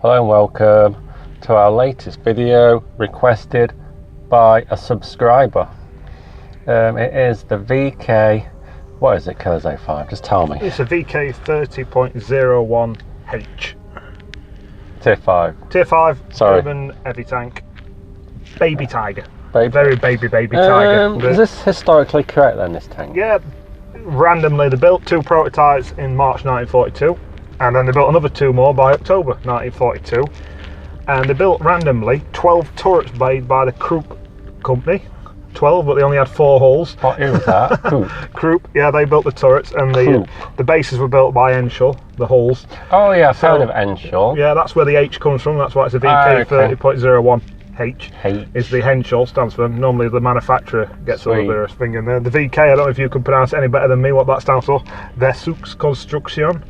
Hello and welcome to our latest video requested by a subscriber. It is the VK, what is it, Killers05? Just tell me. It's a VK30.01H. Tier 5. Tier 5, Sorry. urban heavy tank. Baby tiger. Baby. Very baby tiger. Is this historically correct then, this tank? Yeah, randomly they built 2 prototypes in March 1942. And then they built another 2 more by October 1942. And they built randomly 12 turrets made by the Krupp company. 12, but they only had 4 holes. What is that? Krupp, yeah, they built the turrets, and the bases were built by Henschel, the holes. Oh yeah, I've heard of Henschel. Yeah, that's where the H comes from, that's why it's a VK30.01H. H. Is the Henschel, stands for, normally the manufacturer gets all their thing in there. The VK, I don't know if you can pronounce it any better than me what that stands for. Versuchskonstruktion.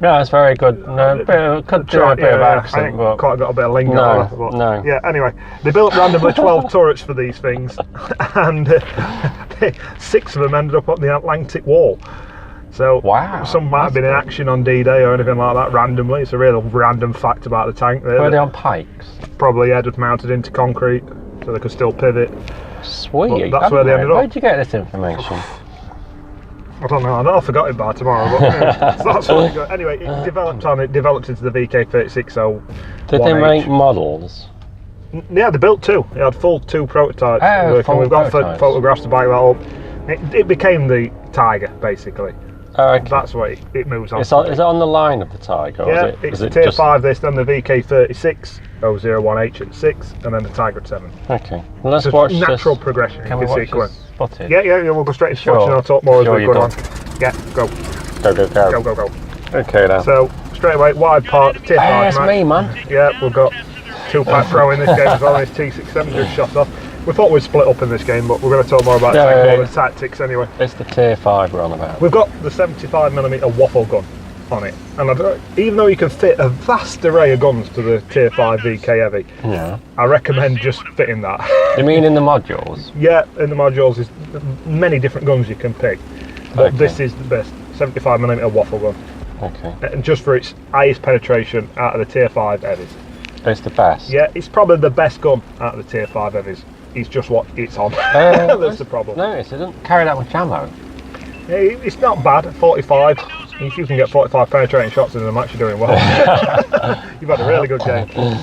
Yeah, it's very good. No, could do a bit of accent, but quite got a bit of lingo. No. Yeah. Anyway, they built randomly 12 turrets for these things, and 6 of them ended up on the Atlantic Wall. So wow, some might have been in action on D-Day or anything like that randomly. It's a real random fact about the tank. Were they on pikes? Probably, yeah, just mounted into concrete, so they could still pivot. Sweet. But that's where they ended up. Where did you get this information? I don't know. I'll forgot it by tomorrow. But so that's what it got. Anyway, it developed into the VK30.01H. Did they make models? Yeah, they built 2. They had full 2 prototypes working. We've got photographs to back that up. It became the Tiger, basically. Oh, okay. That's what it moves on. Is it on the line of the Tiger? Or Yeah, it's Tier 5 this, then the VK30.01H at 6, and then the Tiger at 7. Okay, well, let's watch natural this. progression. Can we watch this footage? Yeah, we'll go straight into footage and I'll talk more as we go on. Yeah, go. Go. Okay then. So, straight away, wide part, Tier 5. It's me, man. Yeah, we've got 2-pack Pro in this game as well, and it's T67 just shot off. We thought we'd split up in this game, but we're going to talk more about the tactics anyway. It's the Tier 5 we're on about. We've got the 75mm waffle gun on it, and even though you can fit a vast array of guns to the Tier 5 VK Heavy, I recommend just fitting that. You mean in the modules? Yeah, in the modules there's many different guns you can pick, but this is the best, 75mm waffle gun. Okay. And just for its highest penetration out of the Tier 5 Heavies. It's the best? Yeah, it's probably the best gun out of the Tier 5 Heavies. It's just what it's on. That's the problem. No, it doesn't carry that much ammo. It's not bad, 45. If you can get 45 penetrating shots in them, I'm actually doing well. You've had a really good game. I'm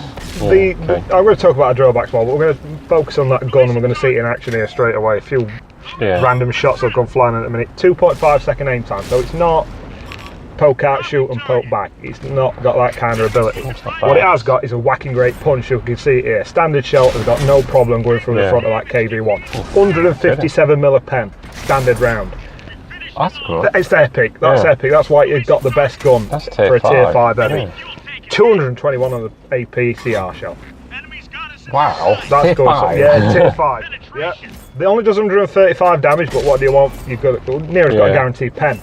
going to talk about our drawbacks more, but we're going to focus on that gun and we're going to see it in action here straight away. A few random shots will come flying in a minute. 2.5 second aim time, so it's not poke out, shoot and poke back. It's not got that kind of ability. What it has got is a whacking great punch. You can see it here. Standard shell has got no problem going through the front of that KV1. 157mm pen, standard round. That's good. It's epic. That's epic. That's why you've got the best gun for a Tier 5 Heavy. 221 on the AP CR shell. Wow. That's good. Yeah, Tier 5. Yeah. It only does 135 damage, but what do you want? You've got nearest got a guaranteed pen.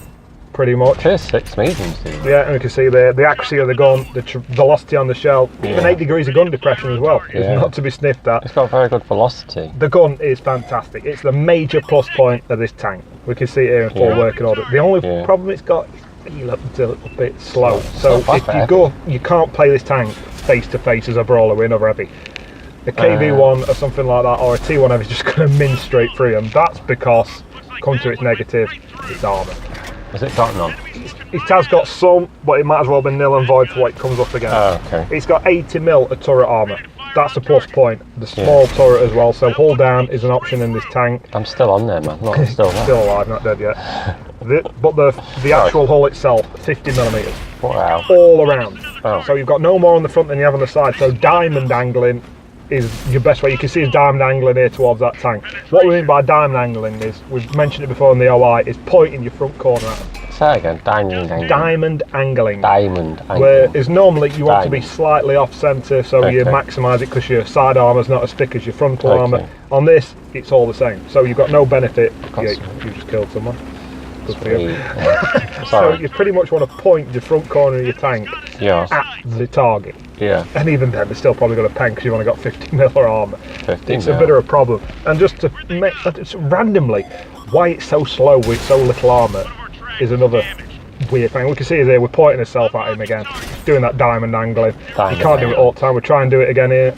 Pretty much. Tier 6 mediums, dude. Yeah, and you can see the accuracy of the gun, the velocity on the shell, even 8 degrees of gun depression as well. It's not to be sniffed at. It's got very good velocity. The gun is fantastic. It's the major plus point of this tank. We can see it here in full working order. The only problem it's got, it's a little bit slow. So if you go, you can't play this tank face to face as a brawler with another heavy. A KV1 or something like that, or a T1 heavy is just going to min straight through them. That's because, come to its negative, it's armour. Has it got none? It has got some, but it might as well be nil and void for what it comes up against. Oh, okay. It's got 80mm of turret armour. That's a plus point. The small turret as well, so hull down is an option in this tank. I'm still on there, man. Not still alive, not dead yet. But the actual hull itself, 50mm. Wow. All around. Oh. So you've got no more on the front than you have on the side. So diamond angling is your best way. You can see his diamond angling here towards that tank. What we mean by diamond angling is, we've mentioned it before in the OI, is pointing your front corner at him. Say again, diamond angling. Diamond angling. Diamond angling. Whereas normally you want to be slightly off centre, so you maximise it because your side armour's not as thick as your frontal armour. On this, it's all the same. So you've got no benefit. You just killed someone. Good for you. So you pretty much want to point your front corner of your tank at the target. Yeah. And even then, they're still probably got a pen because you've only got 50mm armour. It's a bit of a problem. And just to make randomly, why it's so slow with so little armour is another weird thing. We can see there, we're pointing ourselves at him again, doing that diamond angling. You can't do it all the time. We try and do it again here.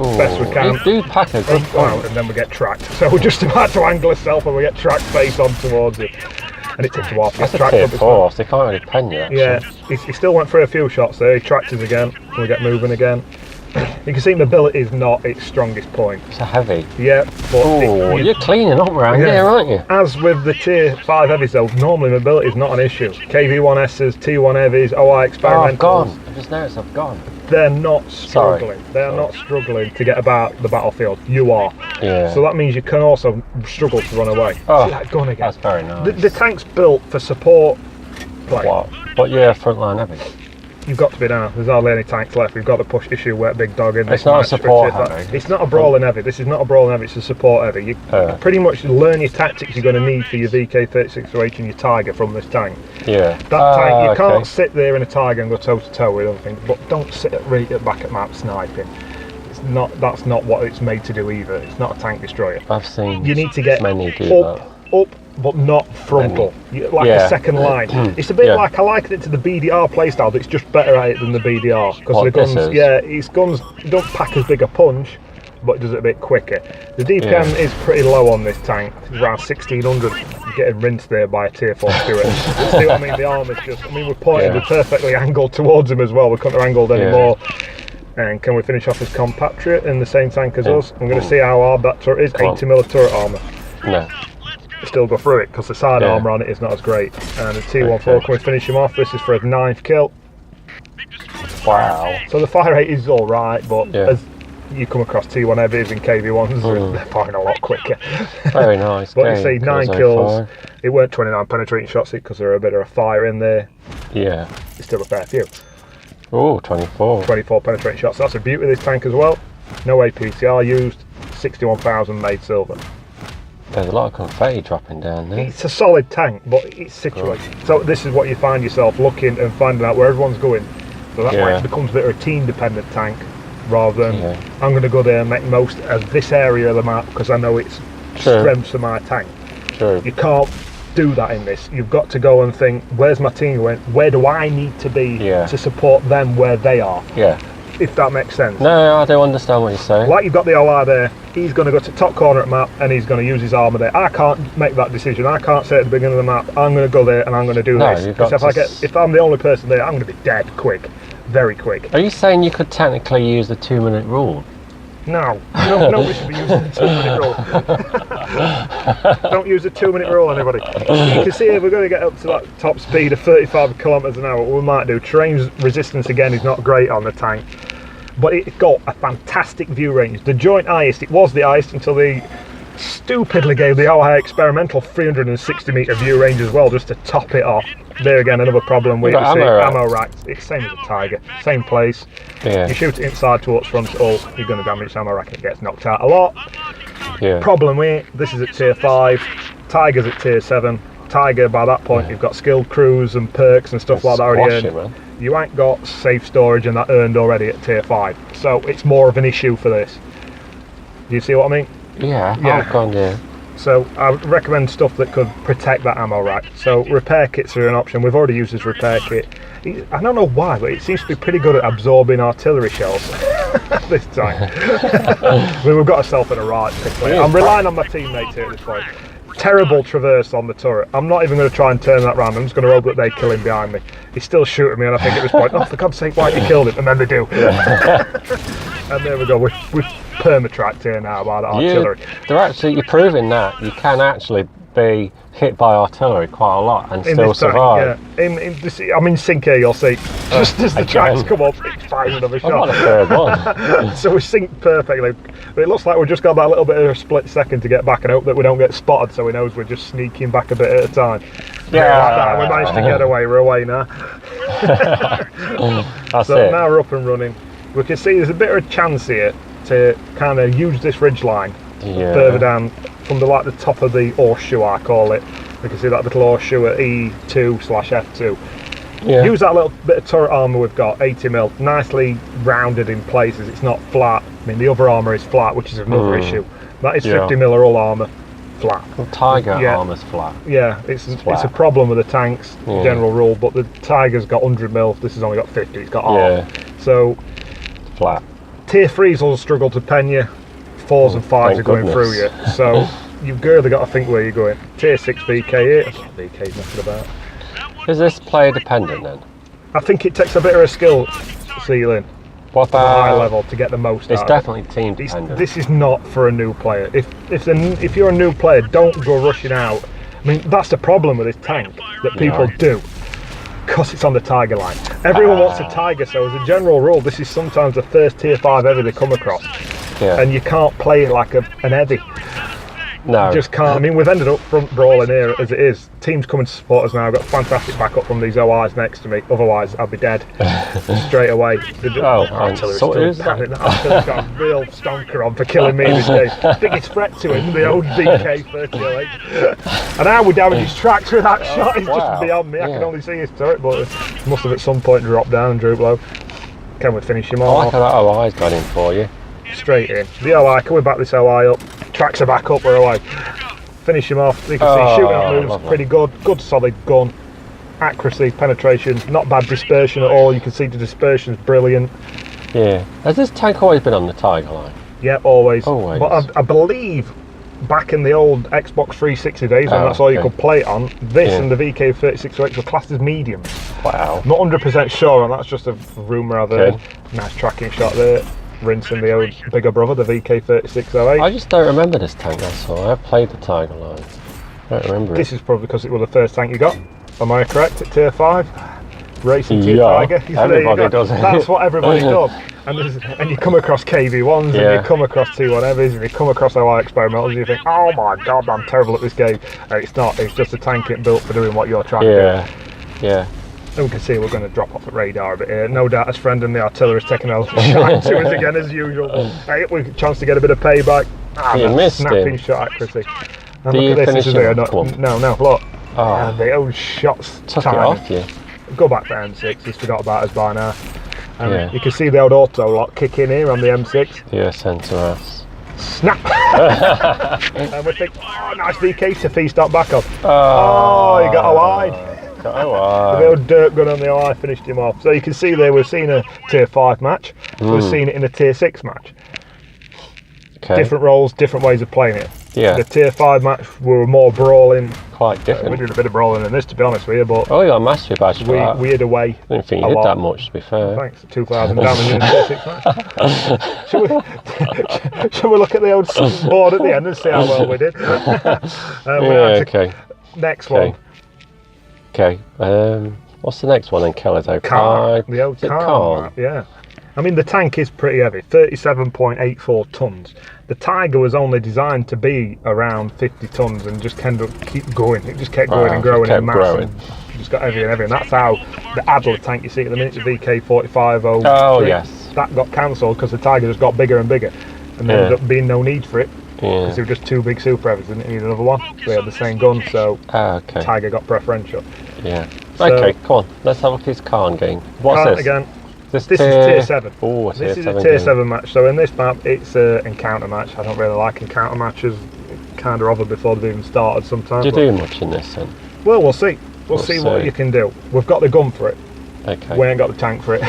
Ooh, Best we can. You do pack a good and then we get tracked. So we're just about to angle ourselves and we get tracked face on towards it. And it takes a while to get That's a tracked tier up. 4, so they can't really pen you actually. Yeah, he still went through a few shots there. He tracked us again, and we get moving again. You can see mobility is not its strongest point. It's a heavy. Yeah, but you're cleaning up around here, aren't you? As with the tier 5 heavies though, normally mobility is not an issue. KV1S's, T1 heavies, OI experimentals. Oh, I've gone. I just noticed I've gone. They're not struggling. They're not struggling to get about the battlefield. You are. Yeah. So that means you can also struggle to run away. Oh, see that gun again? That's very nice. The tank's built for support play. What? But yeah, frontline heavy. You've got to be now. There's hardly any tanks left. We've got to push issue wet big dog in. It's not a support heavy. It's not a brawling heavy. This is not a brawling heavy. It's a support heavy. You pretty much learn your tactics you're going to need for your VK30.01H and your Tiger from this tank. Yeah. That tank, you can't sit there in a Tiger and go toe to toe with other things. But don't sit right at back at map sniping. It's not. That's not what it's made to do either. It's not a tank destroyer. I've seen. You need to get many do up, but not frontal, like a second line. It's a bit like, I liken it to the BDR playstyle, but it's just better at it than the BDR. Because the guns, his guns don't pack as big a punch, but it does it a bit quicker. The DPM is pretty low on this tank, it's around 1600. You're getting rinsed there by a tier 4 Stuart. See what I mean? The armour's just, we're pointing, we're perfectly angled towards him as well, we couldn't have angled anymore. And can we finish off his compatriot in the same tank as us? I'm going to see how hard that turret is, 80mm turret armour. No. Still go through it because the side armour on it is not as great. And the T14, can we finish him off? This is for his 9th kill. Wow. So the fire rate is alright, but as you come across T1 heavies and KV1s, they're firing a lot quicker. Very nice. But you see, 9 kills. It weren't 29 penetrating shots because there were a bit of a fire in there. Yeah. It's still a fair few. Oh, 24. 24 penetrating shots. That's the beauty of this tank as well. No APCR used. 61,000 made silver. There's a lot of confetti dropping down there. It's a solid tank, but it's situated. So this is what you find yourself looking and finding out where everyone's going. So that way it becomes a bit of a team-dependent tank, rather than I'm going to go there and make most of this area of the map because I know it's strengths of my tank. You can't do that in this. You've got to go and think, where's my team going? Where do I need to be to support them where they are? If that makes sense. No, I don't understand what you're saying. Like you've got the OR there, he's going to go to top corner of the map and he's going to use his armour there. I can't make that decision. I can't say at the beginning of the map, I'm going to go there and I'm going to do this. Because if I'm the only person there, I'm going to be dead quick. Very quick. Are you saying you could technically use the 2-minute rule? No, nobody should be using the 2-minute rule. Don't use the 2-minute rule, anybody. You can see here we're going to get up to that top speed of 35 kilometres an hour. What we might do, terrain resistance again is not great on the tank, but it's got a fantastic view range. The joint highest, it was the highest until they stupidly gave the OI experimental 360 metre view range as well, just to top it off. There again, another problem with ammo racks. It's same as a Tiger, same place. You shoot it inside towards front hull, you're going to damage the ammo rack and it gets knocked out a lot. Problem with this is at tier 5, Tiger's at tier 7. Tiger, by that point, you've got skilled crews and perks and stuff like that already earned. You ain't got safe storage and that earned already at tier 5. So it's more of an issue for this. Do you see what I mean? Yeah. So I would recommend stuff that could protect that ammo rack. So repair kits are an option. We've already used this repair kit. I don't know why, but it seems to be pretty good at absorbing artillery shells this time. We've got ourselves in a right quickly. I'm relying on my teammates here at this point. Terrible traverse on the turret. I'm not even going to try and turn that round. I'm just going to hope that they kill him behind me. He's still shooting me, and I think at this point, oh, for God's sake, why haven't you killed him? And then they do. And there we go. We've perma-tracked here now by the artillery. You're proving that you can actually be hit by artillery quite a lot and still survive. I'm in sync here, you'll see. Just as the tracks come up, it's firing another shot. I'm on a third one. So we synced perfectly. But it looks like we've just got that little bit of a split second to get back and hope that we don't get spotted, so he knows we're just sneaking back a bit at a time. We managed to get away, we're away now. So now we're up and running. We can see there's a bit of a chance here to kind of use this ridge line further down from the top of the horseshoe, I call it. We can see that little horseshoe at E2/F2. Use that little bit of turret armour we've got, 80mm, nicely rounded in places. It's not flat. I mean, the other armour is flat, which is another issue. That is 50mm hull armour. flat. Well, Tiger armour's flat. Yeah, it's flat. a problem with the tanks, general rule, but the Tiger's got 100 mil, this has only got 50, it's got half. So, flat. Tier 3s will struggle to pen you, 4s and 5s are going through you, so you've really got to think where you're going. Tier 6 VK8, that's what VK's nothing about. Is this player dependent then? I think it takes a bit of a skill ceiling. What about high level to get the most it's out definitely of it. team dependent. This is not for a new player. If you're a new player, don't go rushing out. I mean, that's the problem with this tank that people do, because it's on the Tiger line. Everyone wants a Tiger, so as a general rule, this is sometimes the first tier 5 heavy they come across, and you can't play it like an heavy. No. You just can't. I mean, we've ended up front brawling here as it is. Teams coming to support us now. I've got fantastic backup from these OIs next to me. Otherwise, I'd be dead straight away. Artillery's got a real stonker on for killing me this day. Biggest threat to him, the old VK30.01H. And how we damage his tracks with that shot is just beyond me. I can only see his turret, but it must have at some point dropped down and drooped low. Can we finish him off? I like how that OI's got in for you. Straight in. The OI, can we back this OI up? Tracks are back up, we're away. Finish him off. You can see shooting out moves, lovely. Pretty good. Good solid gun. Accuracy, penetration, not bad dispersion at all. You can see the dispersion's brilliant. Yeah. Has this tank always been on the Tiger line? Yeah, always. Always. But I believe back in the old Xbox 360 days, when that's all you could play it on, this and the VK30.01H were classed as mediums. Wow. Not 100% sure, and that's just a rumour I've heard. Nice tracking shot there. Rinsing the old bigger brother, the VK30.01H. I just don't remember this tank, that's all. I've played the Tiger line. I don't remember This is probably because it was the first tank you got. Am I correct? At tier 5? Racing tier Tiger. Everybody does it. That's what everybody does. And you come across KV1s, and you come across T1 heavies, and you come across OI experimentals, and you think, oh my god, I'm terrible at this game. It's not, it's just a tank built for doing what you're trying to do. Yeah. And we can see we're going to drop off the radar a bit here. No doubt his friend and the artillerist taking a shine to us again as usual. Hey, we get a chance to get a bit of payback. You missed snapping him. Shot accuracy. And Do look you at this, finish is no, look. The old shots took it off you. Go back to M6, he's forgot about us by now. And you can see the old auto lock kick in here on the M6. Yeah, centre ass. Snap! And we think, oh, nice VK to feast up back on. Oh, you got a wide. The old dirt gun on the OI finished him off. So you can see there we've seen a tier 5 match. We've seen it in a tier 6 match. Different roles, different ways of playing it. Yeah. The tier 5 match we were more brawling. Quite different. We did a bit of brawling in this, to be honest with you, but you got a mastery badge for that. We hid away. I didn't think you did that much, to be fair. Thanks, 2,000 damage in a tier 6 match. Shall we look at the old board at the end and see how well we did? Next one. Okay, what's the next one then, Keller's? Karn. The old Karn. Yeah. I mean, the tank is pretty heavy, 37.84 tons. The Tiger was only designed to be around 50 tons and just kind of keep going. It just kept going and growing in mass. And just got heavier and heavier. And that's how the Adler tank you see at the minute, the VK40.05. Oh, yes. That got cancelled because the Tiger just got bigger and bigger. And there ended up being no need for it. Because they were just two big super heavies, didn't need another one. They had the same gun, so Tiger got preferential. Yeah. So, okay, come on. Let's have a look at this Karn game. What's this? Again. This is tier 7. Oh, this is a tier 7 match. So in this map, it's an encounter match. I don't really like encounter matches. Kind of over before they've even started sometimes. Do you do much in this then? Well, we'll see. We'll see what you can do. We've got the gun for it. Okay. We ain't got the tank for it.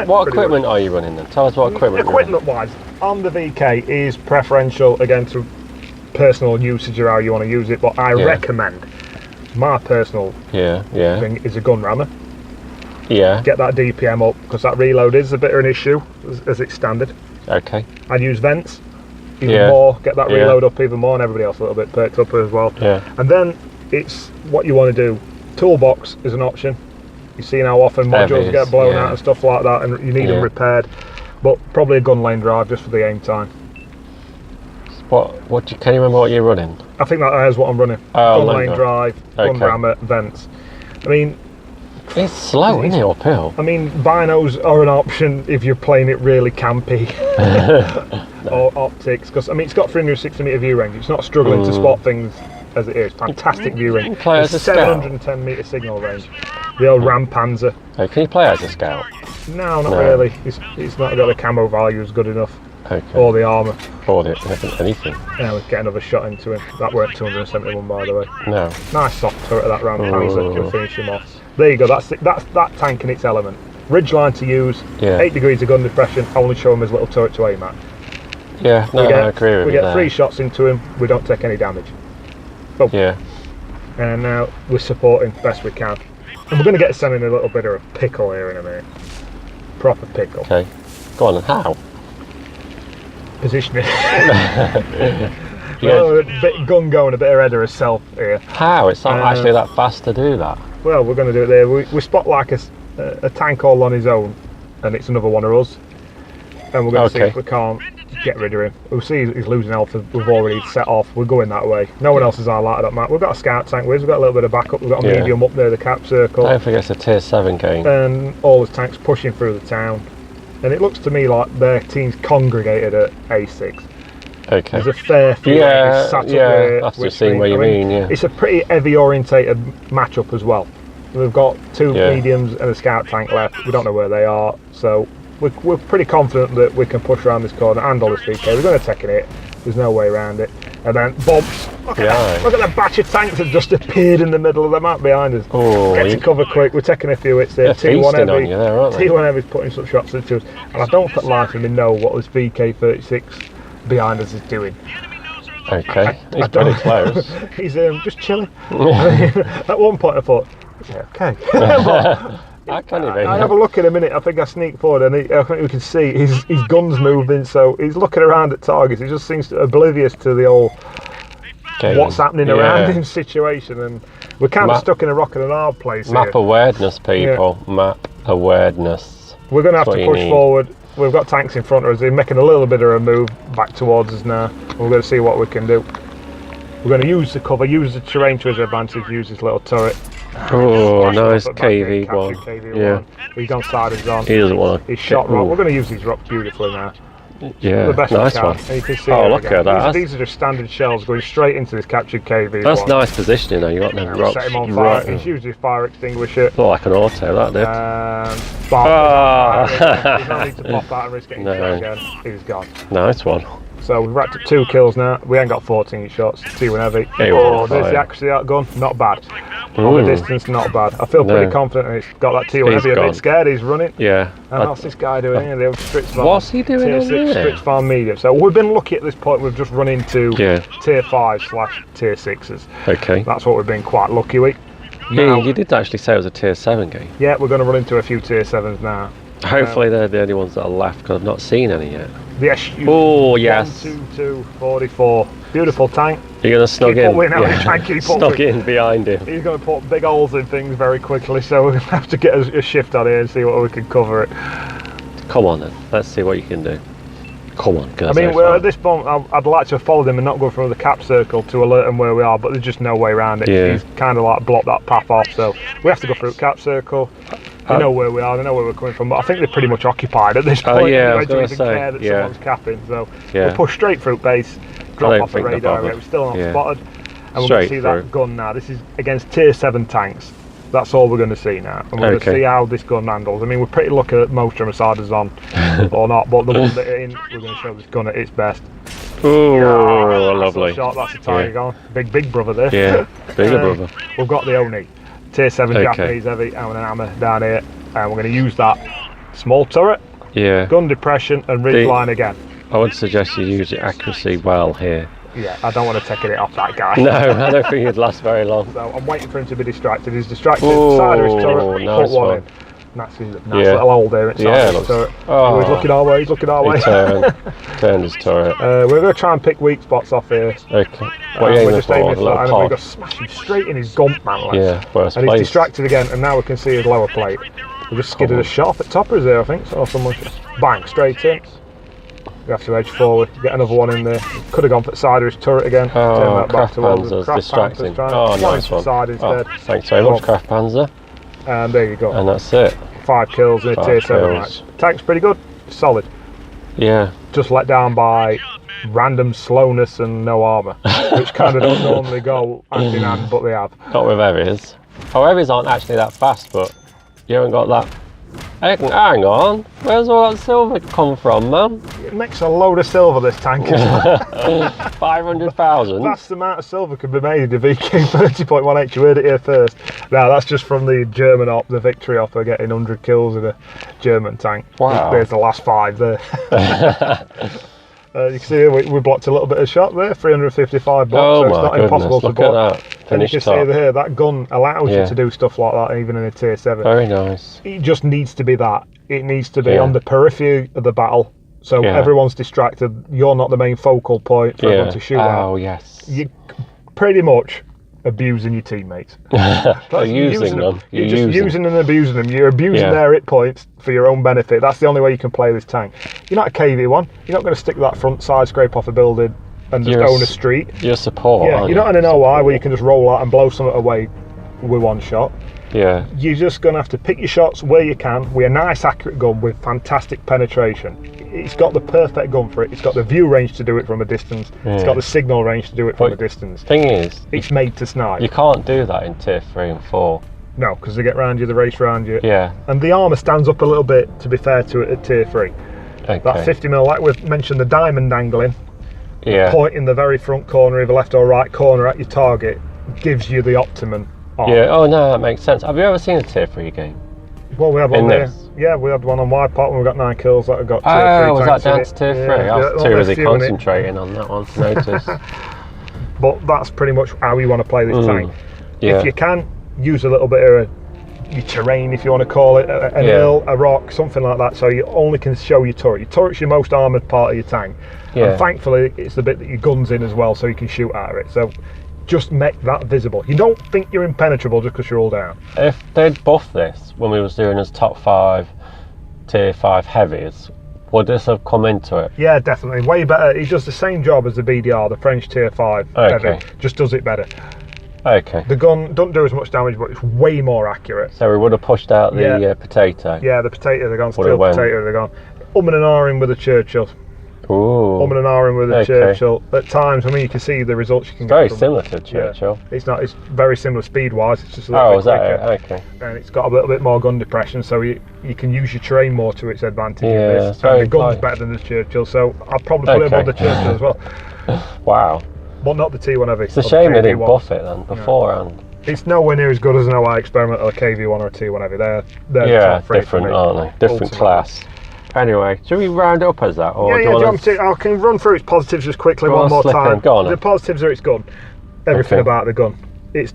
What equipment are you running then? Tell us what equipment you're running. Equipment-wise, on the VK is preferential, again, through personal usage or how you want to use it, but I recommend, my personal thing is a gun rammer. Yeah. Get that DPM up, because that reload is a bit of an issue, as it's standard. Okay. I'd use vents even more, get that reload up even more, and everybody else a little bit perked up as well. Yeah. And then it's what you want to do. Toolbox is an option. You've seen how often modules get blown out and stuff like that, and you need them repaired. But probably a gun lane drive just for the aim time. Can you remember what you're running? I think that is what I'm running. Gun lane drive, gun rammer, vents. I mean, it's slow, isn't it, uphill? I mean, binos are an option if you're playing it really campy. Or optics, because I mean, it's got 360 metre view range. It's not struggling to spot things as it is. Fantastic view range. Play as a 710 metre signal range. The old Ram Panzer. Can you play as a scout? No, not really. It's not got the camo value as good enough. Okay. or the armour. Or anything. Yeah, let's get another shot into him. That weren't 271 by the way. No. Nice soft turret of that round Panzer can finish him off. There you go, that's that tank in its element. Ridgeline to use, 8 degrees of gun depression, only show him his little turret to aim at. Yeah, no, I agree with you. We get 3 shots into him, we don't take any damage. Boom. Yeah. And now we're supporting best we can. And we're going to get Sam in a little bit of a pickle here in a minute. Proper pickle. Okay. Go on, and how? Positioning. Well, a bit gun going, a bit of header herself here. How? It's not actually that fast to do that. Well, we're going to do it there. We spot like a tank all on his own, and it's another one of us. And we're going to see if we can't get rid of him. We'll see he's losing health. We've already set off. We're going that way. No one else is highlighted that map. We've got a scout tank with us. We've got a little bit of backup. We've got a medium up near the cap circle. Don't forget it's a tier 7 game. And all the tanks pushing through the town. And it looks to me like their team's congregated at A6. Okay. There's a fair few sat up there. That's just seeing what you mean, yeah. It's a pretty heavy orientated matchup as well. We've got 2 mediums and a scout tank left. We don't know where they are, so we're pretty confident that we can push around this corner and all this VK. We're going to take it. There's no way around it. And then bumps. Look at that batch of tanks that just appeared in the middle of the map behind us. Oh, get to cover quick. We're taking a few hits there. T1 Heavy. On you there, aren't they? T1 Heavy's putting some shots into us. And I don't for the life of me know what this VK36 behind us is doing. Okay, he's pretty close. He's just chilling. At one point I thought, yeah, okay. How can he be? I have a look in a minute. I think I sneak forward and I think we can see his gun's moving, so he's looking around at targets. He just seems oblivious to the old what's happening around him situation, and we're kind of stuck in a rock and a hard place Map awareness, people. Yeah. Map awareness. We're going to have to push forward. We've got tanks in front of us. They're making a little bit of a move back towards us now. We're going to see what we can do. We're going to use the cover, use the terrain to his advantage, use his little turret. Oh, nice KV1. Yeah. He's on side of his on. He doesn't want to. He's shot rock. We're going to use these rocks beautifully now. Yeah, the best nice one. And you can see look at that. These are just standard shells going straight into this captured KV1. That's nice positioning though. You got them rocks. Set him on fire. He's used his fire extinguisher. Look like an auto, that did. There's no need to pop out and risk getting shot again. He's gone. Nice one. So we've racked up 2 kills now. We ain't got 14 shots. T1 Heavy. There's the accuracy of that gun. Not bad. On the distance, not bad. I feel pretty confident he's got that T1 Heavy. A bit scared. He's running. Yeah. And what's this guy doing here? The old Stritz Farm. What's he doing Tier 6 there? Stritz Farm medium. So we've been lucky at this point. We've just run into Tier 5/Tier 6s. Okay. That's what we've been quite lucky with. Yeah, you did actually say it was a Tier 7 game. Yeah, we're going to run into a few Tier 7s now. Hopefully they're the only ones that are left, because I've not seen any yet. The SU. Oh, yes. 12244. Beautiful tank. You're going to snug in. Snug in behind him. He's going to put big holes in things very quickly, so we're going to have to get a shift on here and see what we can cover it. Come on then, let's see what you can do. Come on, I mean, we're at this point, I'd like to have followed him and not go through the cap circle to alert him where we are, but there's just no way around it. Yeah. He's kind of like blocked that path off, so we have to go through cap circle. They know where we are, they know where we're coming from, but I think they're pretty much occupied at this point. Yeah, I was to going even to say, care that someone's capping, so yeah. we'll push straight through base, drop off the radar, we're still not spotted, and we're going to see that gun now. This is against Tier 7 tanks. That's all we're going to see now, and we're going to see how this gun handles. I mean, we're pretty lucky that most of Masadas on or not, but the ones that are in, we're going to show this gun at its best. Oh, lovely. Shot, that's a tiger gun. Big brother there. Yeah, bigger brother. We've got the Oni, Tier 7 Japanese heavy, and an hammer down here, and we're going to use that small turret, gun depression, and ridge line again. I would suggest you use your accuracy well here. Yeah, I don't want to take it off that guy. No, I don't think he'd last very long. So I'm waiting for him to be distracted. He's distracted. Side of his turret, nice put one in. That's nice little hole there inside his turret. Oh, he's looking our way, he's looking our way. Turned his turret. We're going to try and pick weak spots off here. Okay. What are you aiming for? And we're going to smash him straight in his gump, man. And he's distracted again, and now we can see his lower plate. We just skidded a shot off at toppers there, I think. So someone bang, straight in. We have to edge forward, get another one in there. Could have gone for the side of his turret again. Turn that back towards us. Distracting. Oh, nice one. Side instead. Thanks very much, Craft Panzer. And there you go. And that's it. 5 kills in a Tier 7 match. Tank's pretty good, solid. Yeah. Just let down by random slowness and no armour, which kind of don't normally go hand in hand, but they have. Not with heavies. Oh, heavies aren't actually that fast, but you haven't got that. Hang on, where's all that silver come from, man? It makes a load of silver, this tank. 500,000? Vast amount of silver could be made in the VK30.01H. You heard it here first. Now, that's just from the German op, the victory offer, getting 100 kills in a German tank. Wow. There's the last 5 there. You can see here we blocked a little bit of shot there, 355 blocks, so it's not impossible to block. And you can see over here, that gun allows you to do stuff like that, even in a tier 7. Very nice. It just needs to be that. It needs to be on the periphery of the battle, so everyone's distracted. You're not the main focal point for everyone to shoot at. Oh, yes. You're pretty much abusing your teammates. You're using them. You're just using and abusing them. You're abusing their hit points for your own benefit. That's the only way you can play this tank. You're not a KV1. You're not going to stick that front side scrape off a building and just own a street. You're support. Yeah, you're not in an OI where you can just roll out and blow something away with one shot. Yeah. You're just going to have to pick your shots where you can with a nice accurate gun with fantastic penetration. It's got the perfect gun for it. It's got the view range to do it from a distance. It's got the signal range to do it from a distance. Thing is, it's made to snipe. You can't do that in tier 3 and 4. No, because they get round you, they race round you. Yeah. And the armour stands up a little bit, to be fair to it, at tier 3. Okay. That 50mm, like we've mentioned, the diamond angling, the point in the very front corner, either left or right corner at your target, gives you the optimum armour. Yeah, oh no, that makes sense. Have you ever seen a tier 3 game? Well, we had one there. Yeah, we had one on wide part when we got 9 kills. That got tier 3. Oh, was that down to tier 3? I was too busy concentrating on that one to notice. But that's pretty much how you want to play this tank. Yeah. If you can, use a little bit of your terrain, if you want to call it, an hill, a rock, something like that, so you only can show your turret. Your turret's your most armoured part of your tank. And thankfully, it's the bit that your gun's in as well, so you can shoot out of it. So just make that visible. You don't think you're impenetrable just because you're all down. If they'd buff this when we was doing his top 5 tier 5 heavies, would this have come into it? Yeah, definitely. Way better. He does the same job as the BDR, the French tier 5 heavy, just does it better. Okay. The gun don't do as much damage, but it's way more accurate. So we would have pushed out the potato. Yeah, the potato, they're gone. Still potato, they're gone. And ahhing with a Churchill. Ooh. And ahhing with a Churchill. At times, I mean, you can see the results you can get. Very similar to a Churchill. Yeah. It's very similar speed-wise. It's just a little bit quicker. Okay. And it's got a little bit more gun depression, so you can use your terrain more to its advantage. Yeah, in this. And the gun's better than the Churchill, so I'll probably put it above the Churchill as well. Wow. But not the T1 heavy. It's a shame they didn't buff it then beforehand. It's nowhere near as good as an OI Experimental, a KV1 or a T1 heavy. They're the top rate different, for me, aren't they? Different class. Anyway, should we round up as that? Or I can run through its positives just quickly one more time. The positives are its gun. Everything about the gun. Its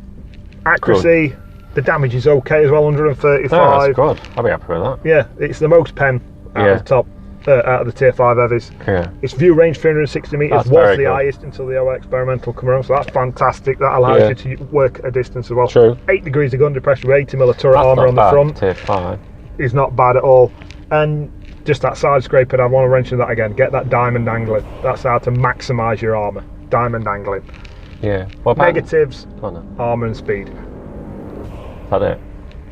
accuracy, the damage is okay as well, 135. Oh, that's good. I'll be happy with that. Yeah, it's the most pen out of the top. Out of the tier 5 heavies. Yeah. Its view range 360 metres was the highest until the OI Experimental come around, so that's fantastic. That allows you to work at a distance as well. True. 8 degrees of gun depression with 80mm turret armour on the front. Tier 5 is not bad at all. And just that side scraping, I want to mention that again. Get that diamond angling. That's how to maximise your armour. Diamond angling. Yeah. What about negatives? Armour and speed. Is that it?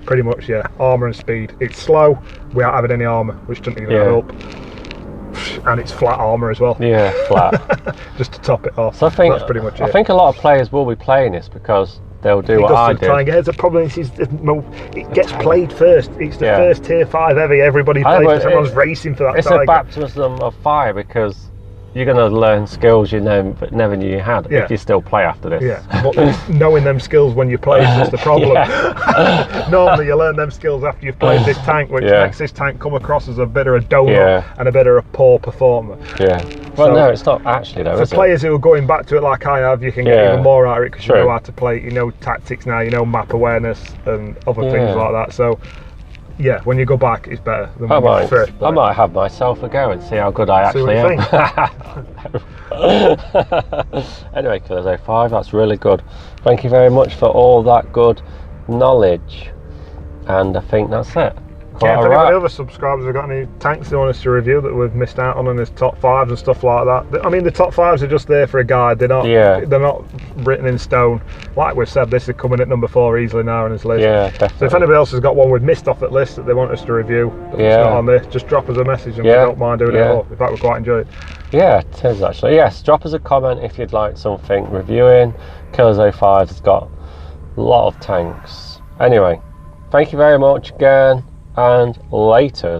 Pretty much, yeah. Armour and speed. It's slow without having any armour, which doesn't even help. And it's flat armour as well. Yeah, flat. Just to top it off. So I think that's pretty much it. I think a lot of players will be playing this because they'll do what I did. The problem is it gets played first. It's the first tier 5 heavy. Everybody plays. Everyone's racing for that. It's a baptism of fire because you're going to learn skills you never knew you had if you still play after this. Yeah, but knowing them skills when you play is just the problem. Normally you learn them skills after you've played this tank, which makes this tank come across as a bit of a donut and a bit of a poor performer. Yeah. Well, no, it's not actually though, for players who are going back to it like I have, you can get even more out of it because you know how to play, you know tactics now, you know map awareness and other things like that. So yeah, when you go back, it's better than when you first play. I might have myself a go and see how good I actually am. Anyway, Killers 05, that's really good. Thank you very much for all that good knowledge. And I think that's it. If any other subscribers have got any tanks they want us to review that we've missed out on his top 5s and stuff like that. I mean, the top 5s are just there for a guide. They're not written in stone. Like we've said, this is coming at number 4 easily now on his list. Yeah, definitely. So if anybody else has got one we've missed off that list that they want us to review that's not on there, just drop us a message and we don't mind doing it all. In fact, we quite enjoy it. Yeah, it is actually. Yes, drop us a comment if you'd like something reviewing. Killers 05 has got a lot of tanks. Anyway, thank you very much again. And later.